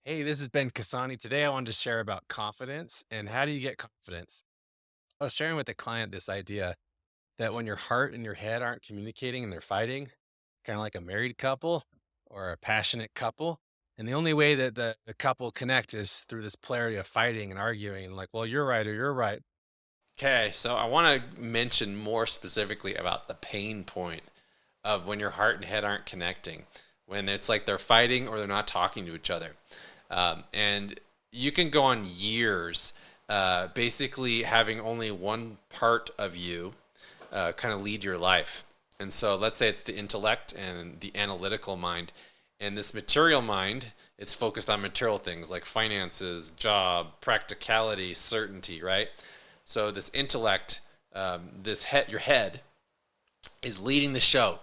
Hey, this is Ben Kasani. Today, I wanted to share about confidence and how do you get confidence. I was sharing with a client this idea that when your heart and your head aren't communicating and they're fighting, kind of like a married couple or a passionate couple, and the only way that the couple connect is through this polarity of fighting and arguing and like, well, you're right or you're right. Okay, so I want to mention more specifically about the pain point of when your heart and head aren't connecting, when it's like they're fighting or they're not talking to each other. And you can go on years basically having only one part of you kind of lead your life. And so let's say it's the intellect and the analytical mind. And this material mind is focused on material things like finances, job, practicality, certainty, right? So this intellect, this head, your head, is leading the show,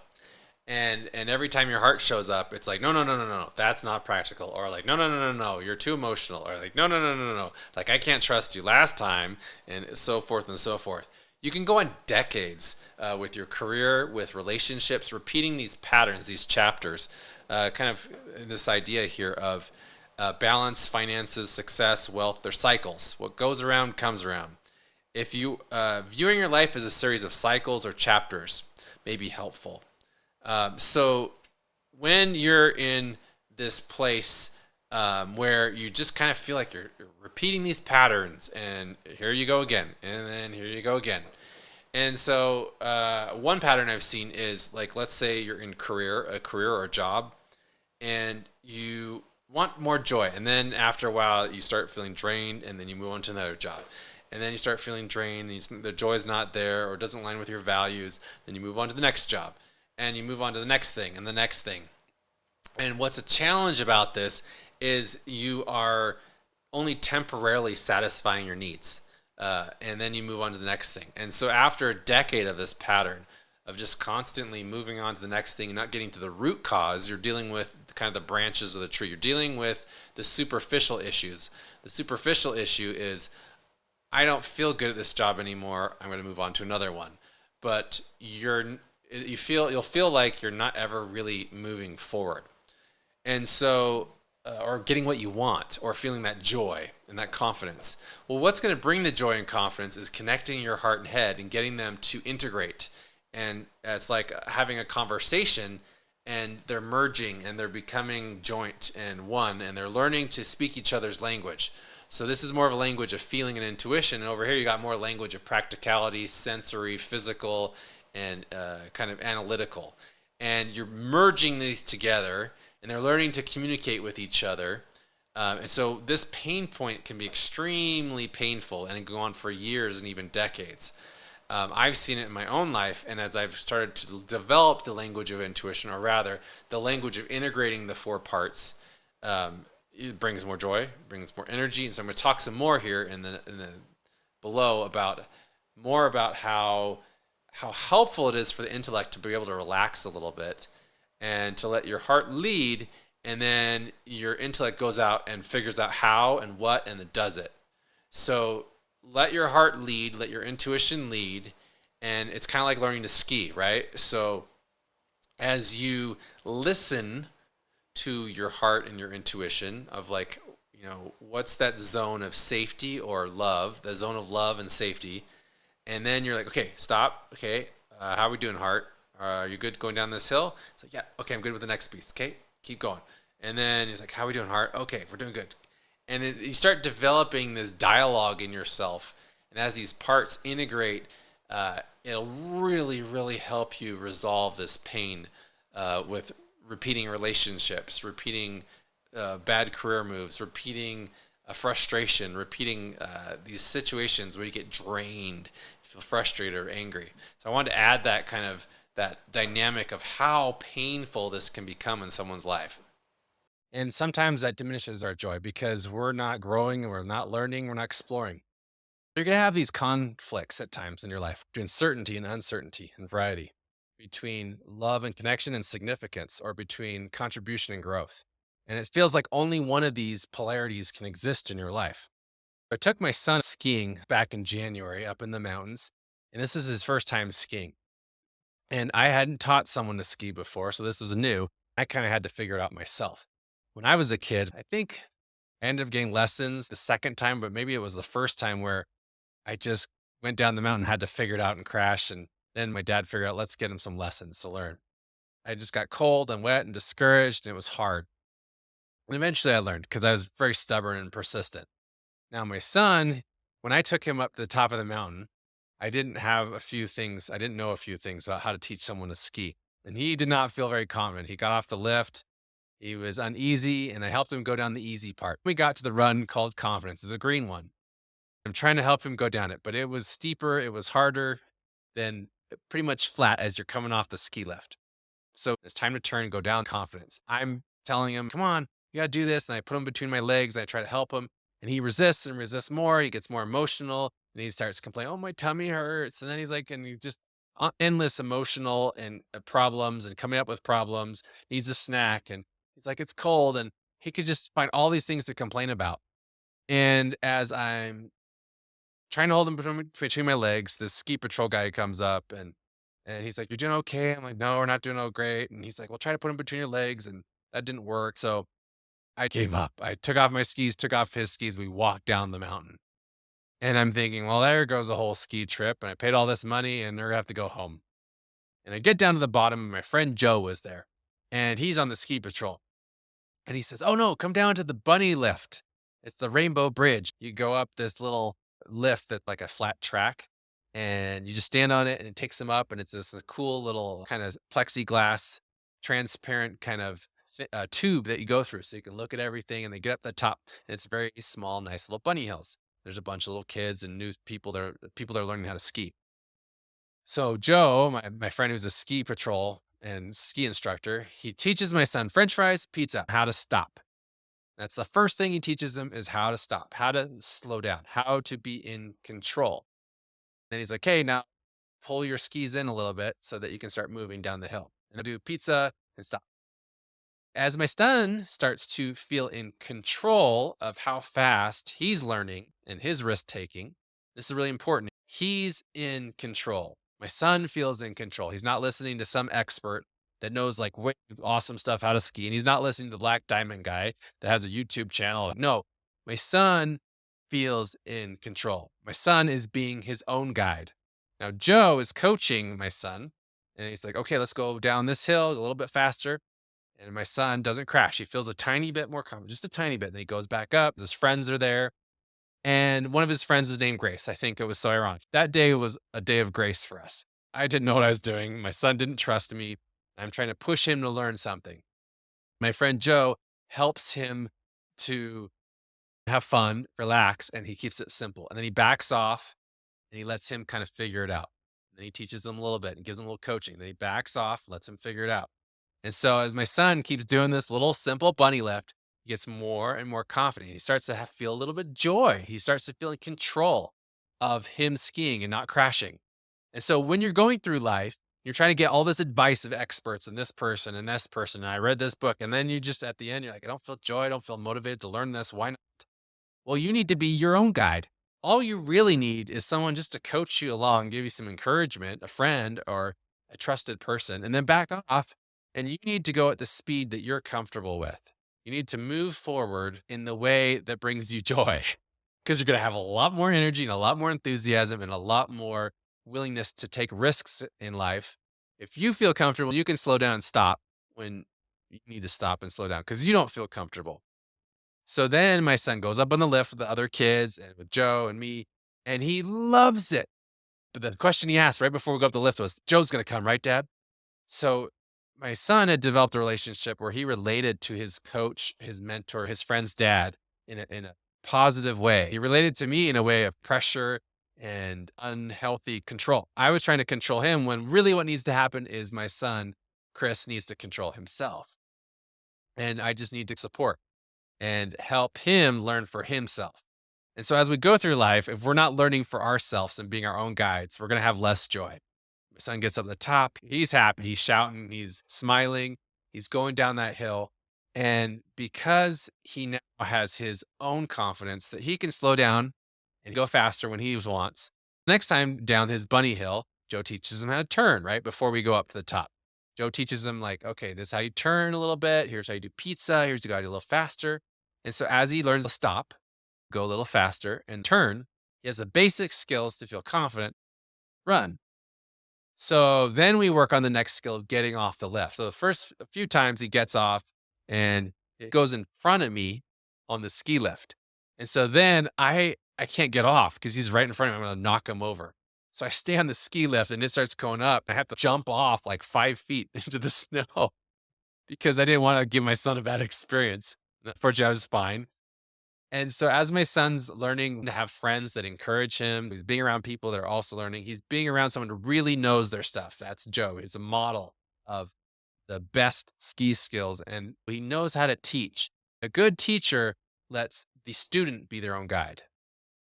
and every time your heart shows up, it's like no, that's not practical, or like no, you're too emotional, or like no, like I can't trust you last time, and so forth and so forth. You can go on decades with your career, with relationships, repeating these patterns, these chapters, kind of this idea here of balance, finances, success, wealth. They're cycles. What goes around comes around. If you viewing your life as a series of cycles or chapters may be helpful. So when you're in this place where you just kind of feel like you're repeating these patterns, and here you go again, and then here you go again. And so one pattern I've seen is like, let's say you're in a career or a job, and you want more joy. And then after a while, you start feeling drained, and then you move on to another job. And then you start feeling drained, and the joy is not there or doesn't align with your values. Then you move on to the next job, and you move on to the next thing and the next thing. And what's a challenge about this is you are only temporarily satisfying your needs. And then you move on to the next thing. And so after a decade of this pattern of just constantly moving on to the next thing and not getting to the root cause, you're dealing with kind of the branches of the tree. You're dealing with the superficial issues. The superficial issue is I don't feel good at this job anymore. I'm going to move on to another one. But you'll feel like you're not ever really moving forward. And so, or getting what you want, or feeling that joy and that confidence. Well, what's going to bring the joy and confidence is connecting your heart and head and getting them to integrate. And it's like having a conversation, and they're merging and they're becoming joint and one, and they're learning to speak each other's language. So this is more of a language of feeling and intuition, and over here you got more language of practicality, sensory, physical, and kind of analytical. And you're merging these together, and they're learning to communicate with each other. And so this pain point can be extremely painful and go on for years and even decades. I've seen it in my own life, and as I've started to develop the language of intuition, or rather, the language of integrating the four parts, it brings more joy, brings more energy. And so I'm going to talk some more here in the below about more about how helpful it is for the intellect to be able to relax a little bit and to let your heart lead, and then your intellect goes out and figures out how and what and it does it. So let your heart lead, let your intuition lead, and it's kind of like learning to ski, right? So as you listen to your heart and your intuition of like, what's that zone of safety or love, the zone of love and safety, and then you're like, okay, stop. Okay, how are we doing, heart? Are you good going down this hill? It's like, yeah, okay, I'm good with the next piece. Okay, keep going. And then he's like, how are we doing, heart? Okay, we're doing good. And you start developing this dialogue in yourself. And as these parts integrate, it'll really, really help you resolve this pain with repeating relationships, repeating bad career moves, repeating frustration, repeating these situations where you get drained, feel frustrated or angry. So I wanted to add that kind of that dynamic of how painful this can become in someone's life. And sometimes that diminishes our joy because we're not growing, we're not learning, we're not exploring. You're going to have these conflicts at times in your life between certainty and uncertainty and variety, between love and connection and significance, or between contribution and growth. And it feels like only one of these polarities can exist in your life. I took my son skiing back in January up in the mountains, and this is his first time skiing. And I hadn't taught someone to ski before, so this was new. I kind of had to figure it out myself. When I was a kid, I think I ended up getting lessons the second time, but maybe it was the first time where I just went down the mountain, had to figure it out and crash. And then my dad figured out, let's get him some lessons to learn. I just got cold and wet and discouraged, and it was hard. And eventually I learned because I was very stubborn and persistent. Now, my son, when I took him up to the top of the mountain, I didn't know a few things about how to teach someone to ski. And he did not feel very confident. He got off the lift, he was uneasy, and I helped him go down the easy part. We got to the run called Confidence, the green one. I'm trying to help him go down it, but it was steeper, it was harder than pretty much flat as you're coming off the ski lift. So it's time to turn and go down Confidence. I'm telling him, come on, you gotta do this. And I put him between my legs. I try to help him. And he resists and resists more. He gets more emotional and he starts complaining, oh, my tummy hurts. And then he's like, and he just endless emotional and problems and coming up with problems, needs a snack. And he's like, it's cold. And he could just find all these things to complain about. And as I'm trying to hold him between my legs, this ski patrol guy comes up and he's like, "You're doing okay?" I'm like, "No, we're not doing all great." And he's like, "Well, try to put him between your legs," and that didn't work. So I gave up. I took off my skis, took off his skis. We walked down the mountain, and I'm thinking, "Well, there goes the whole ski trip." And I paid all this money, and they're gonna have to go home. And I get down to the bottom, and my friend Joe was there, and he's on the ski patrol. And he says, "Oh no, come down to the bunny lift. It's the Rainbow Bridge. You go up this little lift that's like a flat track, and you just stand on it, and it takes them up, and it's this cool little kind of plexiglass, transparent kind of tube that you go through, so you can look at everything. And they get up the top, and it's very small, nice little bunny hills. There's a bunch of little kids and new people that are learning how to ski. So Joe, my friend who's a ski patrol and ski instructor, he teaches my son French fries, pizza, how to stop. That's the first thing he teaches him is how to stop, how to slow down, how to be in control. Then he's like, "Hey, now pull your skis in a little bit so that you can start moving down the hill. And I do pizza and stop." As my son starts to feel in control of how fast he's learning and his risk taking, this is really important. He's in control. My son feels in control. He's not listening to some expert that knows like way awesome stuff how to ski. And he's not listening to the Black Diamond guy that has a YouTube channel. No, my son feels in control. My son is being his own guide. Now, Joe is coaching my son, and he's like, okay, let's go down this hill a little bit faster. And my son doesn't crash. He feels a tiny bit more confident, just a tiny bit. And he goes back up. His friends are there. And one of his friends is named Grace. I think it was so ironic. That day was a day of grace for us. I didn't know what I was doing. My son didn't trust me. I'm trying to push him to learn something. My friend Joe helps him to have fun, relax, and he keeps it simple. And then he backs off and he lets him kind of figure it out. Then he teaches him a little bit and gives him a little coaching. Then he backs off, lets him figure it out. And so as my son keeps doing this little simple bunny lift, he gets more and more confident. He starts to feel a little bit of joy. He starts to feel in control of him skiing and not crashing. And so when you're going through life, you're trying to get all this advice of experts and this person and this person. And I read this book. And then you just at the end, you're like, I don't feel joy. I don't feel motivated to learn this. Why not? Well, you need to be your own guide. All you really need is someone just to coach you along, give you some encouragement, a friend or a trusted person, and then back off. And you need to go at the speed that you're comfortable with. You need to move forward in the way that brings you joy because you're going to have a lot more energy and a lot more enthusiasm and a lot more willingness to take risks in life. If you feel comfortable, you can slow down and stop when you need to stop and slow down because you don't feel comfortable. So then my son goes up on the lift with the other kids and with Joe and me, and he loves it. But the question he asked right before we go up the lift was, Joe's going to come, right, Dad? So my son had developed a relationship where he related to his coach, his mentor, his friend's dad in a positive way. He related to me in a way of pressure and unhealthy control. I was trying to control him when really what needs to happen is my son, Chris, needs to control himself. And I just need to support and help him learn for himself. And so as we go through life, if we're not learning for ourselves and being our own guides, we're going to have less joy. My son gets up the top. He's happy. He's shouting. He's smiling. He's going down that hill. And because he now has his own confidence that he can slow down and go faster when he wants, next time down his bunny hill, Joe teaches him how to turn right before we go up to the top. Joe teaches him like, okay, this is how you turn a little bit. Here's how you do pizza. Here's how you do a little faster. And so as he learns to stop, go a little faster, and turn, he has the basic skills to feel confident, run. So then we work on the next skill of getting off the lift. So the first a few times he gets off and it goes in front of me on the ski lift. And so then I can't get off because he's right in front of me. I'm going to knock him over. So I stay on the ski lift and it starts going up. I have to jump off like 5 feet into the snow because I didn't want to give my son a bad experience. Unfortunately, I was fine. And so as my son's learning to have friends that encourage him, he's being around people that are also learning, he's being around someone who really knows their stuff. That's Joe. He's a model of the best ski skills and he knows how to teach. A good teacher lets the student be their own guide.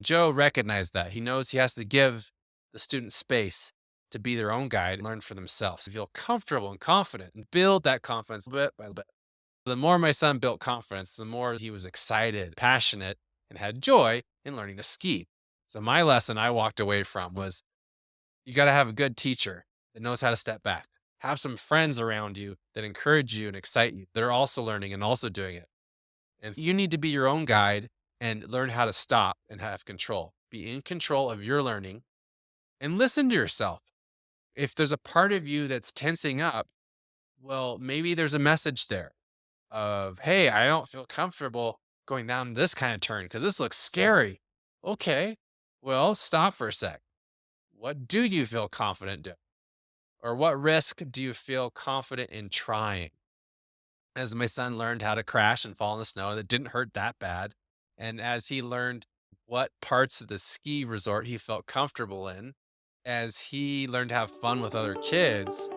Joe recognized that. He knows he has to give the student space to be their own guide and learn for themselves, to feel comfortable and confident and build that confidence bit by bit. The more my son built confidence, the more he was excited, passionate, and had joy in learning to ski. So my lesson I walked away from was you got to have a good teacher that knows how to step back. Have some friends around you that encourage you and excite you. They're also learning and also doing it. And you need to be your own guide and learn how to stop and have control. Be in control of your learning and listen to yourself. If there's a part of you that's tensing up, well, maybe there's a message there of, hey, I don't feel comfortable going down this kind of turn because this looks scary. Okay, well, stop for a sec. What do you feel confident doing? Or what risk do you feel confident in trying? As my son learned how to crash and fall in the snow, that didn't hurt that bad. And as he learned what parts of the ski resort he felt comfortable in, as he learned to have fun with other kids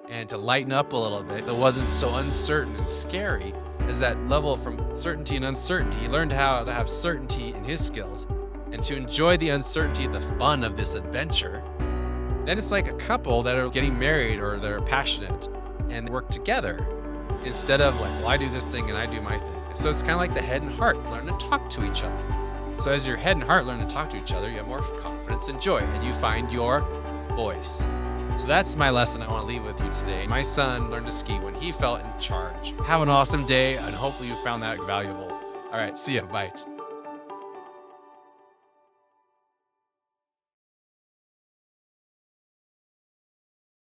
and to lighten up a little bit, that wasn't so uncertain and scary as that level from certainty and uncertainty. He learned how to have certainty in his skills and to enjoy the uncertainty and the fun of this adventure. Then it's like a couple that are getting married or they're passionate and work together instead of like, well, I do this thing and I do my thing. So it's kind of like the head and heart learn to talk to each other. So as your head and heart learn to talk to each other, you have more confidence and joy and you find your voice. So that's my lesson I want to leave with you today. My son learned to ski when he felt in charge. Have an awesome day and hopefully you found that valuable. All right, see ya. Bye.